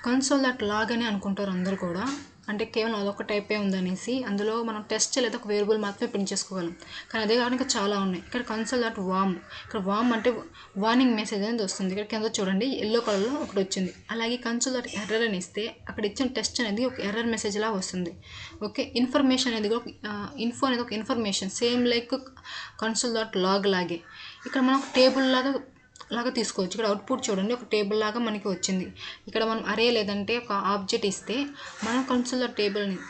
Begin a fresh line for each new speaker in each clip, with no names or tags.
Console dot log అని అనుకుంటారు అందరూ కూడా, అంటే కేవలం అదొక టైపే ఉందనేసి. అందులో మనం టెస్ట్ లేదా ఒక వేరియబుల్ మాత్రమే ప్రింట్ చేసుకోగలం. కానీ అదే కాకుండా చాలా ఉన్నాయి. ఇక్కడ కన్సోల్ డాట్ వామ్, ఇక్కడ వామ్ అంటే వార్నింగ్ మెసేజ్ అనేది వస్తుంది. ఇక్కడ కింద చూడండి ఎల్లో కలర్లో ఒకటి వచ్చింది. అలాగే కన్సోల్ డాట్ ఎర్రర్ అని ఇస్తే అక్కడ ఇచ్చిన టెస్ట్ అనేది ఒక ఎర్రర్ మెసేజ్ లా వస్తుంది. ఓకే, ఇన్ఫర్మేషన్ అనేది కూడా ఇన్ఫో అనేది ఒక information same like console dot log లాగే. ఇక్కడ మనం టేబుల్ లాగా తీసుకోవచ్చు. ఇక్కడ అవుట్పుట్ చూడండి ఒక టేబుల్ లాగా మనకి వచ్చింది. ఇక్కడ మనం అరే లేదంటే ఒక ఆబ్జెక్ట్ ఇస్తే మనం కన్సోల్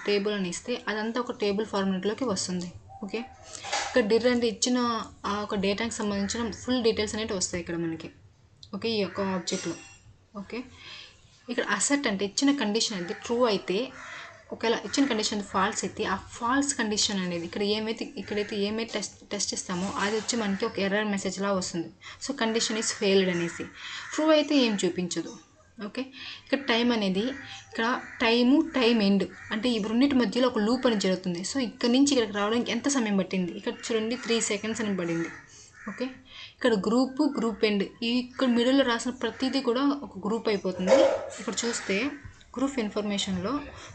టేబుల్ అని ఇస్తే అదంతా ఒక టేబుల్ ఫార్మాట్లోకి వస్తుంది. ఓకే, ఇక్కడ డిర్ అంటే ఇచ్చిన ఆ ఒక డేటాకి సంబంధించిన ఫుల్ డీటెయిల్స్ అనేవి వస్తాయి ఇక్కడ మనకి. ఓకే, ఈ యొక్క ఆబ్జెక్ట్లో. ఓకే, ఇక్కడ అసెట్ అంటే ఇచ్చిన కండిషన్ అనేది ట్రూ అయితే, ఒకవేళ ఇచ్చిన కండిషన్ ఫాల్స్ అయితే ఆ ఫాల్స్ కండిషన్ అనేది ఇక్కడైతే ఏమైతే టెస్ట్ ఇస్తామో అది వచ్చి మనకి ఒక ఎర్రర్ మెసేజ్ లా వస్తుంది. సో కండిషన్ ఈజ్ ఫెయిల్డ్ అనేసి. ట్రూ అయితే ఏం చూపించదు. ఓకే, ఇక్కడ టైం అనేది ఇక్కడ టైం ఎండ్ అంటే ఈ రెండింటి మధ్యలో ఒక లూప్ అని జరుగుతుంది. సో ఇక్కడ నుంచి ఇక్కడికి రావడానికి ఎంత సమయం పట్టింది, ఇక్కడ చూడండి 3 seconds అని పడింది. ఓకే, ఇక్కడ గ్రూప్ ఎండ్, ఇక్కడ మిడిల్లో రాసిన ప్రతిదీ కూడా ఒక గ్రూప్ అయిపోతుంది. ఇక్కడ చూస్తే గ్రూప్ ఇన్ఫర్మేషన్లో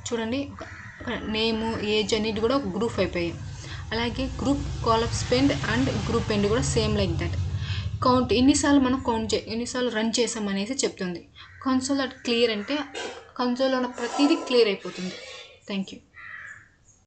చూడండి ఒక నేము ఏజ్ అన్నిటి కూడా ఒక గ్రూప్ అయిపోయాయి. అలాగే group కాలప్ spend and group end కూడా సేమ్ లైక్ దట్. కౌంట్ ఎన్నిసార్లు మనం ఎన్నిసార్లు రన్ చేసాం అనేసి చెప్తుంది. కన్సోల్ డాట్ క్లియర్ అంటే కన్సోల్లో ఉన్న ప్రతిదీ క్లియర్ అయిపోతుంది. Thank you.